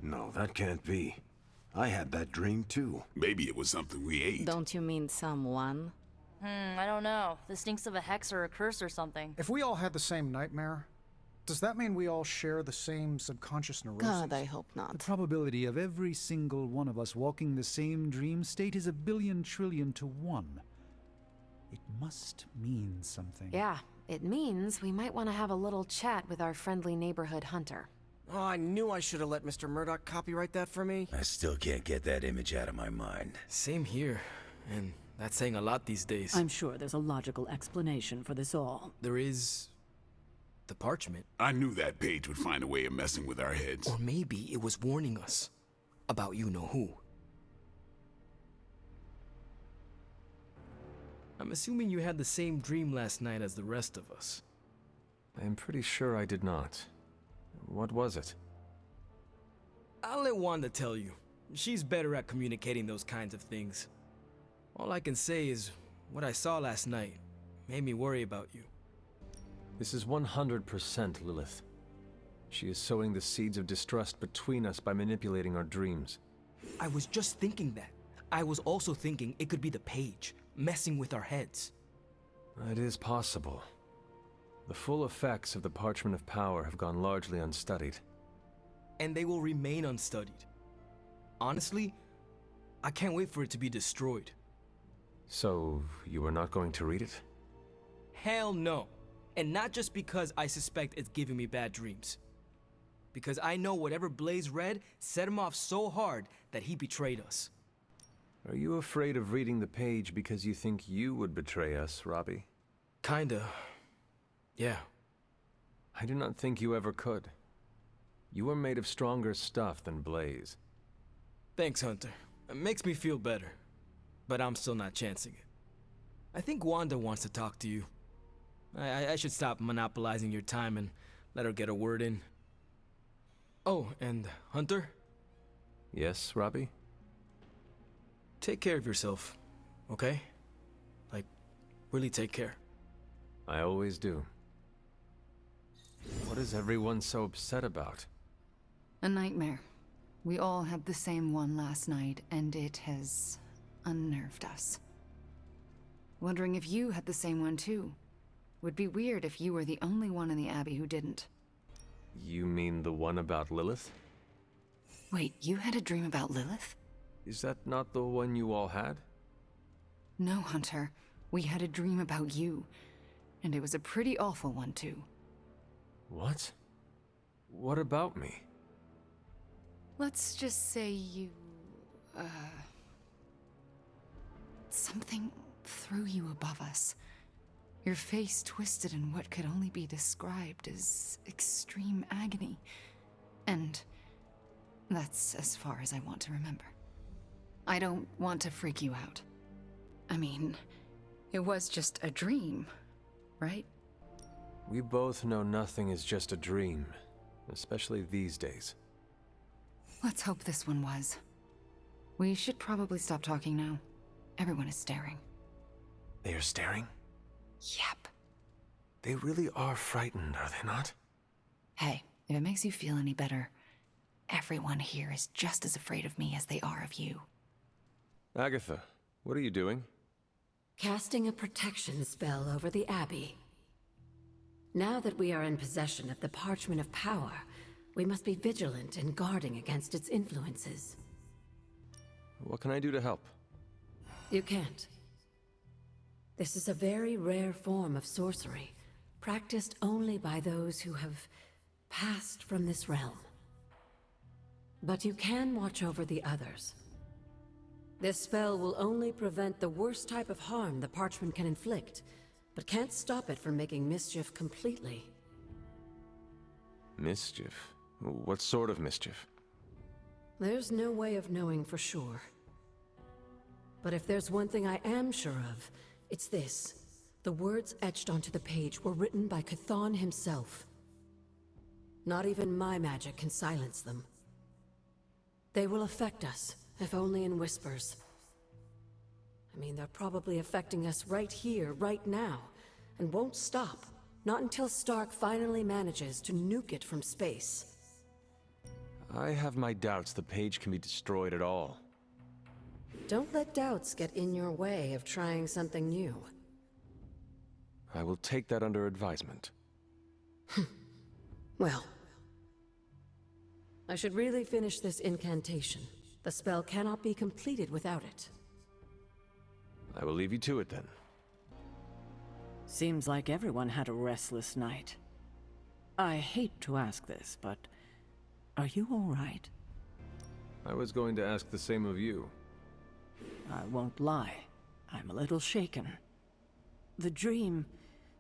No, that can't be. I had that dream too. Maybe it was something we ate. Don't you mean someone? I don't know. This stinks of a hex or a curse or something. If we all had the same nightmare, does that mean we all share the same subconscious neurosis? God, I hope The not. probability of every single one of us walking the same dream state is 1,000,000,000,000 to 1. It must mean something. Yeah, it means we might want to have a little chat with our friendly neighborhood hunter. Oh, I knew I should have let Mr. Murdoch copyright that for me. I still can't get that image out of my mind. Same here. And that's saying a lot these days. I'm sure there's a logical explanation for this all. There is... the parchment. I knew that page would find a way of messing with our heads. Or maybe it was warning us about you-know-who. I'm assuming you had the same dream last night as the rest of us. I'm pretty sure I did not. What was it? I'll let Wanda tell you. She's better at communicating those kinds of things. All I can say is, what I saw last night made me worry about you. This is 100% Lilith. She is sowing the seeds of distrust between us by manipulating our dreams. I was just thinking that. I was also thinking it could be the page, messing with our heads. It is possible. The full effects of the Parchment of Power have gone largely unstudied. And they will remain unstudied. Honestly, I can't wait for it to be destroyed. So, you are not going to read it? Hell no. And not just because I suspect it's giving me bad dreams. Because I know whatever Blaze read set him off so hard that he betrayed us. Are you afraid of reading the page because you think you would betray us, Robbie? Kinda. Yeah. I do not think you ever could. You are made of stronger stuff than Blaze. Thanks, Hunter. It makes me feel better. But I'm still not chancing it. I think Wanda wants to talk to you. I should stop monopolizing your time and let her get a word in. Oh, and Hunter? Yes, Robbie? Take care of yourself, okay? Like, really take care. I always do. What is everyone so upset about? A nightmare. We all had the same one last night, and it has unnerved us. Wondering if you had the same one too. Would be weird if you were the only one in the Abbey who didn't. You mean the one about Lilith? Wait, you had a dream about Lilith? Is that not the one you all had? No, Hunter. We had a dream about you. And it was a pretty awful one too. What? What about me? Let's just say you... something threw you above us. Your face twisted in what could only be described as extreme agony. And that's as far as I want to remember. I don't want to freak you out. I mean, it was just a dream, right? We both know nothing is just a dream, especially these days. Let's hope this one was. We should probably stop talking now. Everyone is staring. They are staring? Yep. They really are frightened, are they not? Hey, if it makes you feel any better, everyone here is just as afraid of me as they are of you. Agatha, what are you doing? Casting a protection spell over the Abbey. Now that we are in possession of the Parchment of Power, we must be vigilant in guarding against its influences. What can I do to help? You can't. This is a very rare form of sorcery, practiced only by those who have passed from this realm. But you can watch over the others. This spell will only prevent the worst type of harm the parchment can inflict, but can't stop it from making mischief completely. Mischief? What sort of mischief? There's no way of knowing for sure. But if there's one thing I am sure of, it's this. The words etched onto the page were written by Chthon himself. Not even my magic can silence them. They will affect us, if only in whispers. I mean, they're probably affecting us right here, right now, and won't stop. Not until Stark finally manages to nuke it from space. I have my doubts the page can be destroyed at all. Don't let doubts get in your way of trying something new. I will take that under advisement. Well, I should really finish this incantation. The spell cannot be completed without it. I will leave you to it then. Seems like everyone had a restless night. I hate to ask this, but are you all right? I was going to ask the same of you. I won't lie. I'm a little shaken. The dream,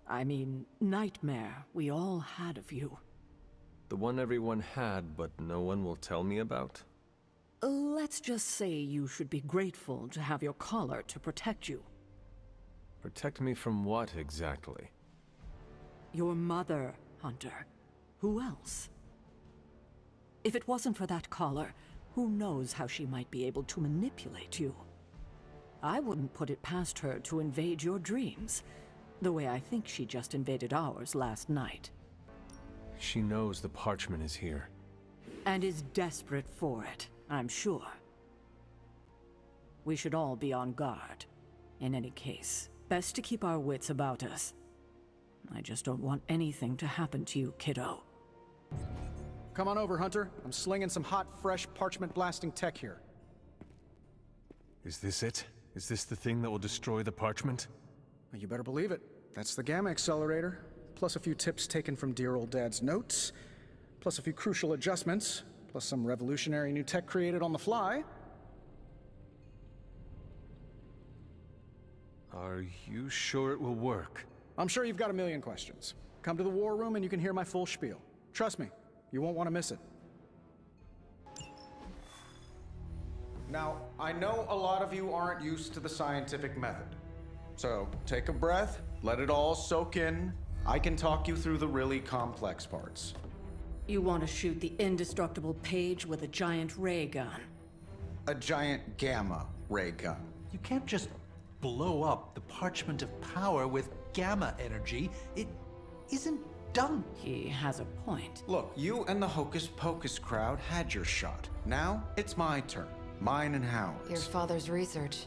I mean, nightmare we all had of you. The one everyone had, but no one will tell me about? Let's just say you should be grateful to have your collar to protect you. Protect me from what, exactly? Your mother, Hunter. Who else? If it wasn't for that collar, who knows how she might be able to manipulate you? I wouldn't put it past her to invade your dreams, the way I think she just invaded ours last night. She knows the parchment is here. And is desperate for it, I'm sure. We should all be on guard. In any case, best to keep our wits about us. I just don't want anything to happen to you, kiddo. Come on over, Hunter. I'm slinging some hot, fresh parchment blasting tech here. Is this it? Is this the thing that will destroy the parchment? You better believe it. That's the Gamma Accelerator. Plus a few tips taken from dear old Dad's notes. Plus a few crucial adjustments. Plus some revolutionary new tech created on the fly. Are you sure it will work? I'm sure you've got a million questions. Come to the war room and you can hear my full spiel. Trust me, you won't want to miss it. Now, I know a lot of you aren't used to the scientific method. So, take a breath, let it all soak in. I can talk you through the really complex parts. You want to shoot the indestructible page with a giant ray gun. A giant gamma ray gun. You can't just blow up the Parchment of Power with gamma energy. It isn't done. He has a point. Look, you and the Hocus Pocus crowd had your shot. Now, it's my turn. Mine and Howard's. Your father's research.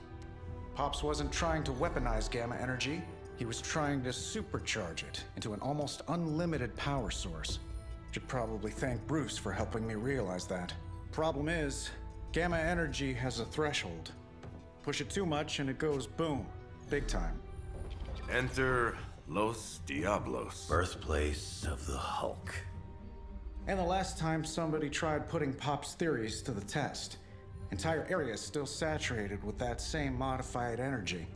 Pops wasn't trying to weaponize gamma energy. He was trying to supercharge it into an almost unlimited power source. Should probably thank Bruce for helping me realize that. Problem is, gamma energy has a threshold. Push it too much and it goes boom. Big time. Enter Los Diablos. Birthplace of the Hulk. And the last time somebody tried putting Pop's theories to the test, entire areas still saturated with that same modified energy.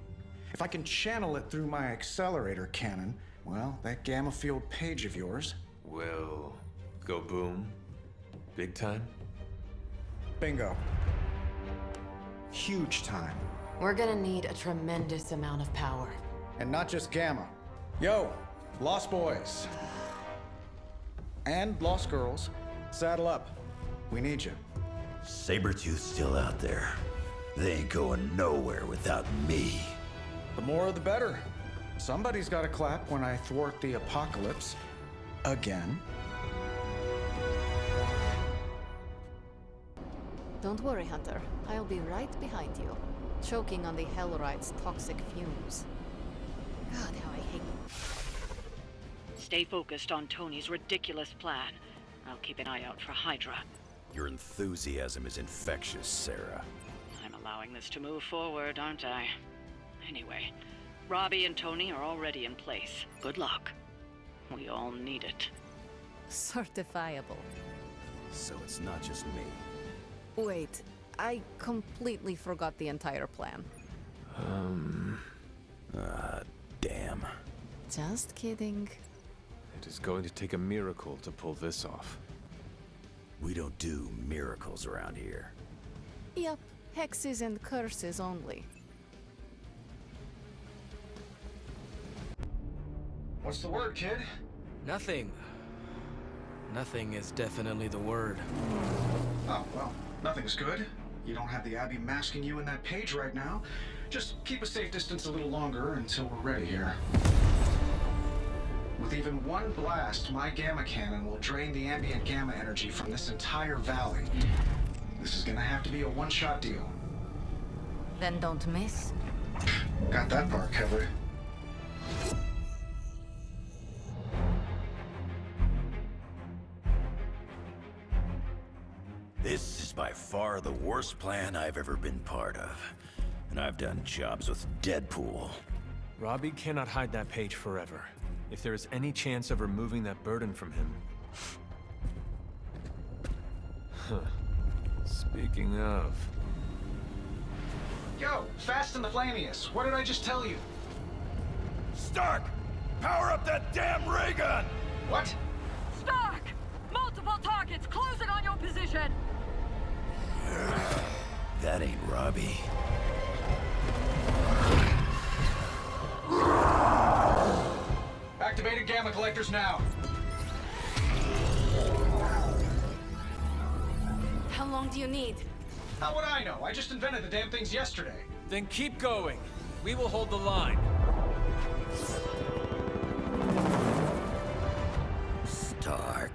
If I can channel it through my accelerator cannon, well, that gamma field page of yours will go boom? Big time? Bingo. Huge time. We're gonna need a tremendous amount of power. And not just gamma. Yo, Lost Boys. And Lost Girls, saddle up. We need you. Sabretooth's still out there. They ain't going nowhere without me. The more the better. Somebody's gotta clap when I thwart the apocalypse. Again. Don't worry, Hunter. I'll be right behind you, choking on the Hellrite's toxic fumes. God, how I hate... Stay focused on Tony's ridiculous plan. I'll keep an eye out for Hydra. Your enthusiasm is infectious, Sarah. I'm allowing this to move forward, aren't I? Anyway, Robbie and Tony are already in place. Good luck. We all need it. Certifiable. So it's not just me. Wait, I completely forgot the entire plan. Damn. Just kidding. It is going to take a miracle to pull this off. We don't do miracles around here. Yep, hexes and curses only. What's the word, kid? Nothing. Nothing is definitely the word. Oh, well, nothing's good. You don't have the Abbey masking you in that page right now. Just keep a safe distance a little longer until we're ready here. With even one blast, my gamma cannon will drain the ambient gamma energy from this entire valley. This is gonna have to be a one-shot deal. Then don't miss. Got that part covered. This is by far the worst plan I've ever been part of. And I've done jobs with Deadpool. Robbie cannot hide that page forever. If there is any chance of removing that burden from him... Huh. Speaking of... Yo, Fast and the Flamius, what did I just tell you? Stark! Power up that damn ray gun! What? Stark! Multiple targets! Close it on your position! That ain't Robbie. Activated gamma collectors now. How long do you need? How would I know? I just invented the damn things yesterday. Then keep going. We will hold the line. Stark.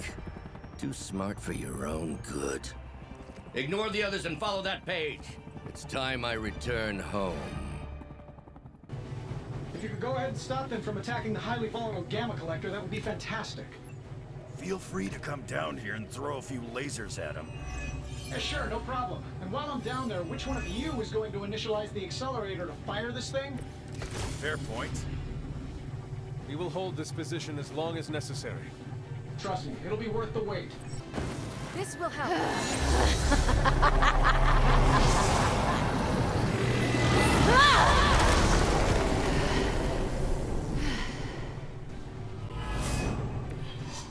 Too smart for your own good. Ignore the others and follow that page. It's time I return home. If you could go ahead and stop them from attacking the highly volatile gamma collector, that would be fantastic. Feel free to come down here and throw a few lasers at him. Yeah, sure, no problem. And while I'm down there, which one of you is going to initialize the accelerator to fire this thing? Fair point. We will hold this position as long as necessary. Trust me, it'll be worth the wait. This will help.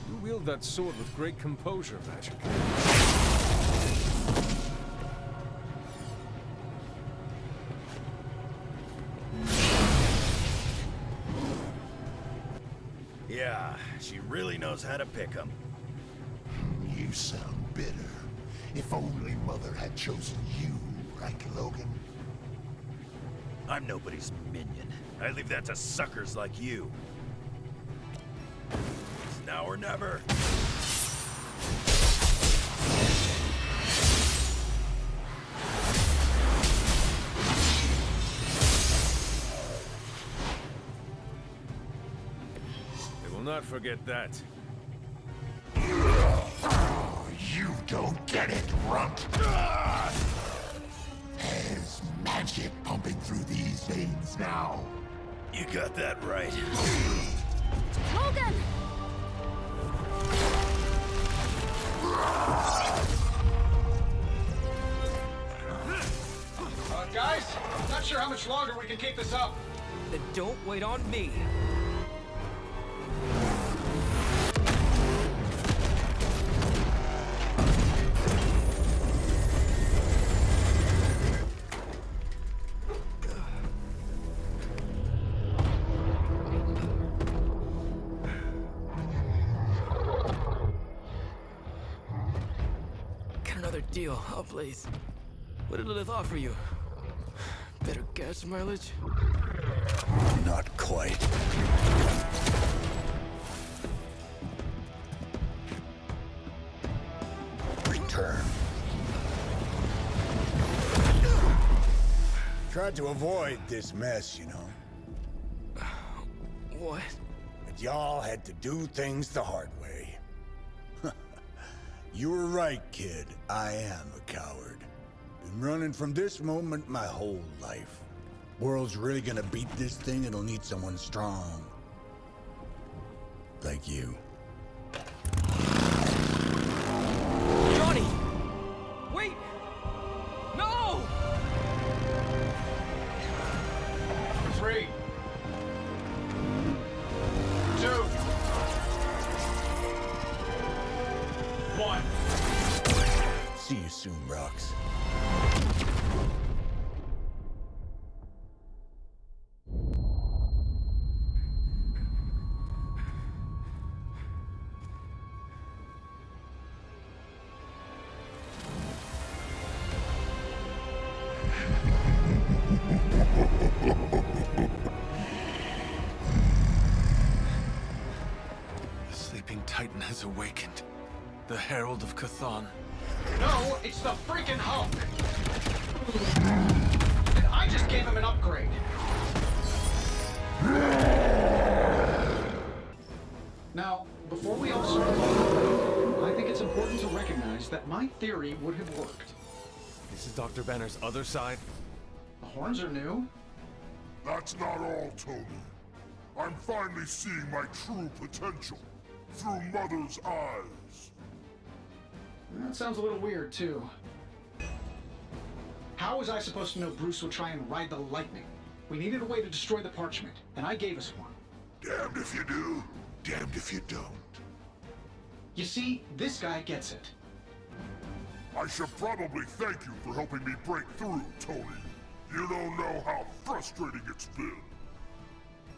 You wield that sword with great composure, Magic. Yeah, she really knows how to pick 'em. You sound bitter. If only Mother had chosen you, right, Logan? I'm nobody's minion. I leave that to suckers like you. It's now or never. They will not forget that. You don't get it, runt. There's magic pumping through these veins now. You got that right. Logan! Guys, not sure how much longer we can keep this up. Then don't wait on me. Get another deal, oh please. What did Lilith offer you? Better gas mileage? Not quite. Return. Tried to avoid this mess, you know. What? But y'all had to do things the hard way. You were right, kid. I am a coward. Been running from this moment my whole life. World's really gonna beat this thing, it'll need someone strong. Like you. Johnny! Wait! No! 3, 2, 1. See you soon, Rox. has awakened. The Herald of Chthon. No, it's the freaking Hulk! And I just gave him an upgrade. Now, before we all start, I think it's important to recognize that my theory would have worked. This is Dr. Banner's other side? The horns are new. That's not all, Tony. I'm finally seeing my true potential through Mother's eyes. That sounds a little weird, too. How was I supposed to know Bruce would try and ride the lightning? We needed a way to destroy the parchment, and I gave us one. Damned if you do, damned if you don't. You see, this guy gets it. I should probably thank you for helping me break through, Tony. You don't know how frustrating it's been.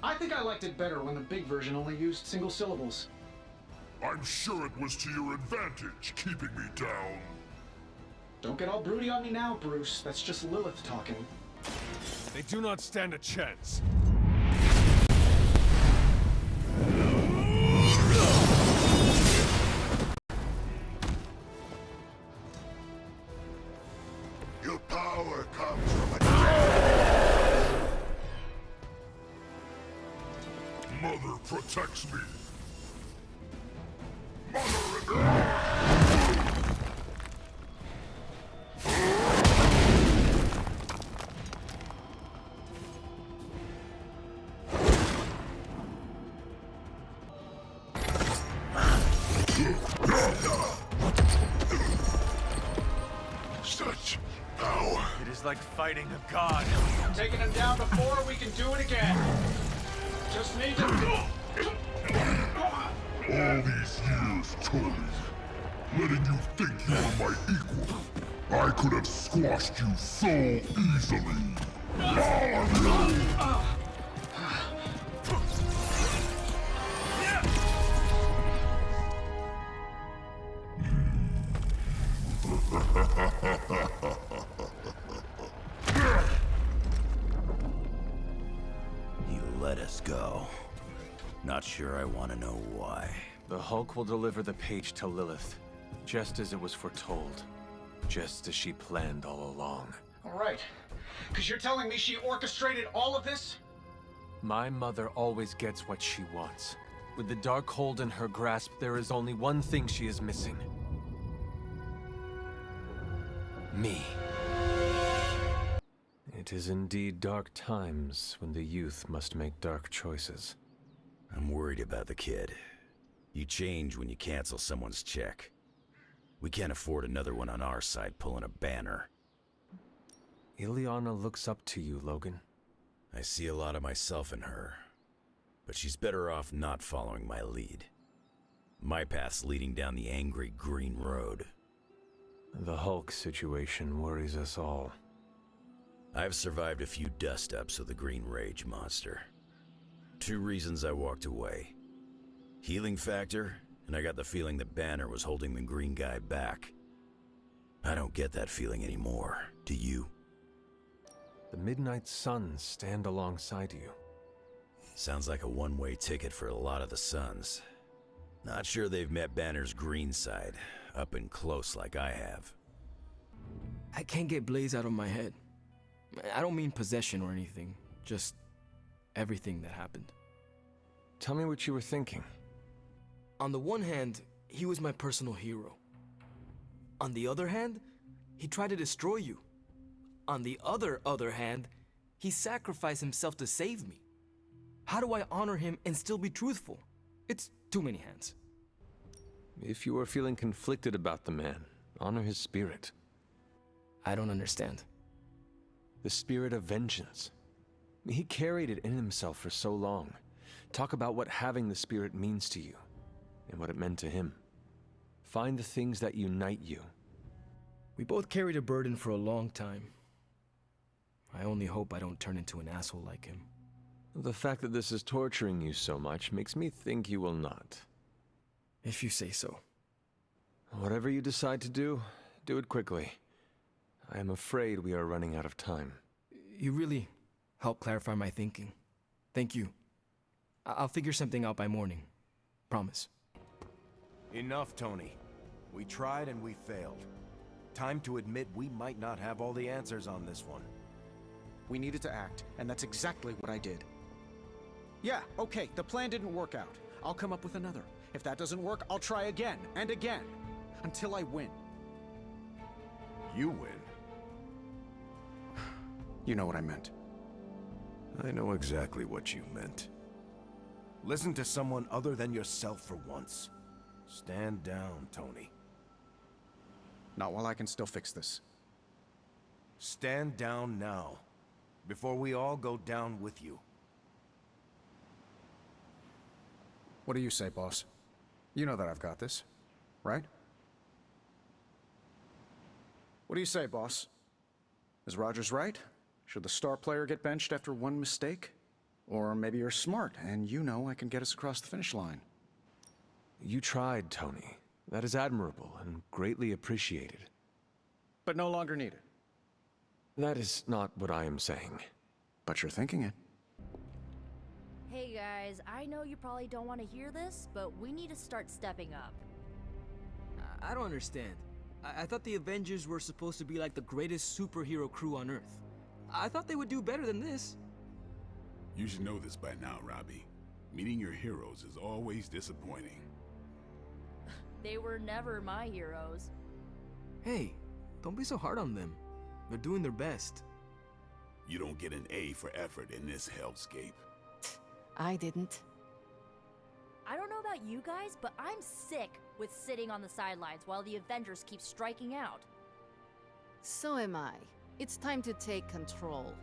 I think I liked it better when the big version only used single syllables. I'm sure it was to your advantage, keeping me down. Don't get all broody on me now, Bruce. That's just Lilith talking. They do not stand a chance. Your power comes from a... Mother protects me. Such power. It is like fighting a god. Taking him down before, we can do it again. Just need to... All these years, Tony, letting you think you were my equal, I could have squashed you so easily. He let us go. Not sure I want to know why. The Hulk will deliver the page to Lilith, just as it was foretold. Just as she planned all along. All right. Because you're telling me she orchestrated all of this? My mother always gets what she wants. With the Darkhold in her grasp, there is only one thing she is missing. Me. It is indeed dark times when the youth must make dark choices. I'm worried about the kid. You change when you cancel someone's check. We can't afford another one on our side pulling a Banner. Illyana looks up to you, Logan. I see a lot of myself in her. But she's better off not following my lead. My path's leading down the angry green road. The Hulk situation worries us all. I've survived a few dust-ups of the Green Rage monster. 2 reasons I walked away. Healing factor, and I got the feeling that Banner was holding the green guy back. I don't get that feeling anymore, do you? The Midnight Suns stand alongside you. Sounds like a one-way ticket for a lot of the Suns. Not sure they've met Banner's green side, up and close like I have. I can't get Blaze out of my head. I don't mean possession or anything, just everything that happened. Tell me what you were thinking. On the one hand, he was my personal hero. On the other hand, he tried to destroy you. On the other hand, he sacrificed himself to save me. How do I honor him and still be truthful? It's too many hands. If you are feeling conflicted about the man, honor his spirit. I don't understand. The spirit of vengeance. He carried it in himself for so long. Talk about what having the spirit means to you, and what it meant to him. Find the things that unite you. We both carried a burden for a long time. I only hope I don't turn into an asshole like him. The fact that this is torturing you so much makes me think you will not. If you say so. Whatever you decide to do, do it quickly. I am afraid we are running out of time. You really helped clarify my thinking. Thank you. I'll figure something out by morning. Promise. Enough, Tony. We tried and we failed. Time to admit we might not have all the answers on this one. We needed to act, and that's exactly what I did. Yeah, okay, the plan didn't work out. I'll come up with another. If that doesn't work, I'll try again and again, until I win. You win? You know what I meant. I know exactly what you meant. Listen to someone other than yourself for once. Stand down, Tony. Not while I can still fix this. Stand down now, before we all go down with you. What do you say, boss? You know that I've got this, right? What do you say, boss? Is Rogers right? Should the star player get benched after one mistake? Or maybe you're smart, and you know I can get us across the finish line. You tried, Tony. That is admirable and greatly appreciated. But no longer needed. That is not what I am saying. But you're thinking it. Hey guys, I know you probably don't want to hear this, but we need to start stepping up. I don't understand. I thought the Avengers were supposed to be like the greatest superhero crew on Earth. I thought they would do better than this. You should know this by now, Robbie. Meeting your heroes is always disappointing. They were never my heroes. Hey, don't be so hard on them. They're doing their best. You don't get an A for effort in this hellscape. I didn't. I don't know about you guys, but I'm sick with sitting on the sidelines while the Avengers keep striking out. So am I. It's time to take control.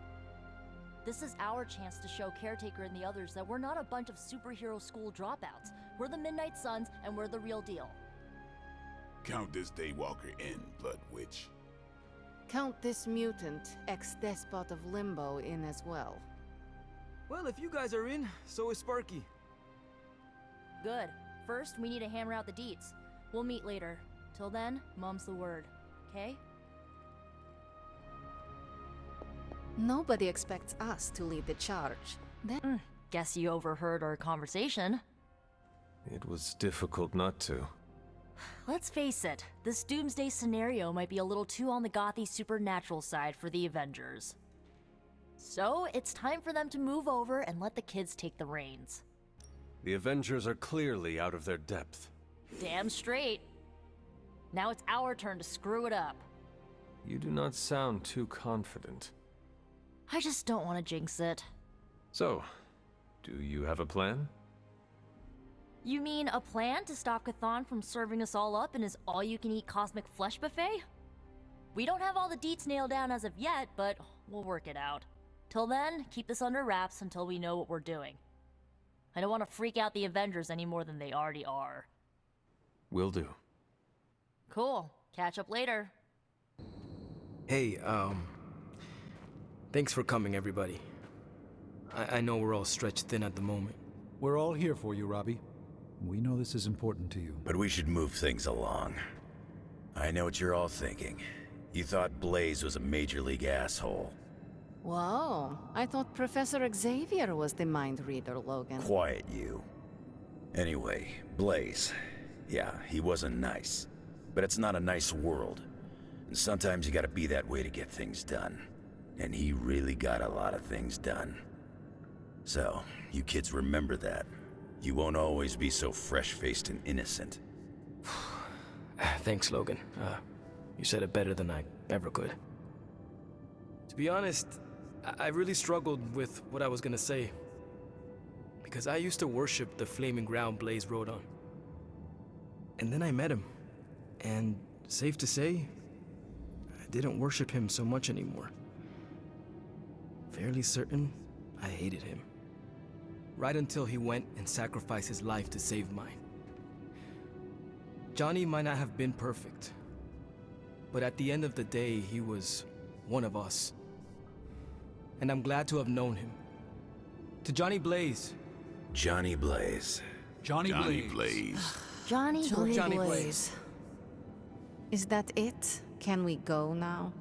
This is our chance to show Caretaker and the others that we're not a bunch of superhero school dropouts. We're the Midnight Suns, and we're the real deal. Count this Daywalker in, Blood Witch. Count this mutant, ex-despot of Limbo, in as well. Well, if you guys are in, so is Sparky. Good. First, we need to hammer out the deets. We'll meet later. Till then, mum's the word. Okay? Nobody expects us to lead the charge. Guess you overheard our conversation. It was difficult not to. Let's face it, this doomsday scenario might be a little too on the gothy supernatural side for the Avengers. So, it's time for them to move over and let the kids take the reins. The Avengers are clearly out of their depth. Damn straight. Now it's our turn to screw it up. You do not sound too confident. I just don't want to jinx it. So, do you have a plan? You mean a plan to stop Chthon from serving us all up in his all-you-can-eat cosmic flesh buffet? We don't have all the deets nailed down as of yet, but we'll work it out. Till then, keep this under wraps until we know what we're doing. I don't want to freak out the Avengers any more than they already are. Will do. Cool. Catch up later. Hey, thanks for coming, everybody. I know we're all stretched thin at the moment. We're all here for you, Robbie. We know this is important to you. But we should move things along. I know what you're all thinking. You thought Blaze was a major league asshole. Whoa, I thought Professor Xavier was the mind reader, Logan. Quiet, you. Anyway, Blaze. Yeah, he wasn't nice. But it's not a nice world. And sometimes you gotta be that way to get things done. And he really got a lot of things done. So, you kids remember that. You won't always be so fresh-faced and innocent. Thanks, Logan. You said it better than I ever could. To be honest, I really struggled with what I was gonna say. Because I used to worship the flaming ground Blaze rode on. And then I met him. And safe to say, I didn't worship him so much anymore. Fairly certain I hated him. Right until he went and sacrificed his life to save mine. Johnny might not have been perfect, but at the end of the day, he was one of us. And I'm glad to have known him. To Johnny Blaze. Johnny Blaze. Johnny Blaze. Johnny Blaze. Blaze. Is that it? Can we go now?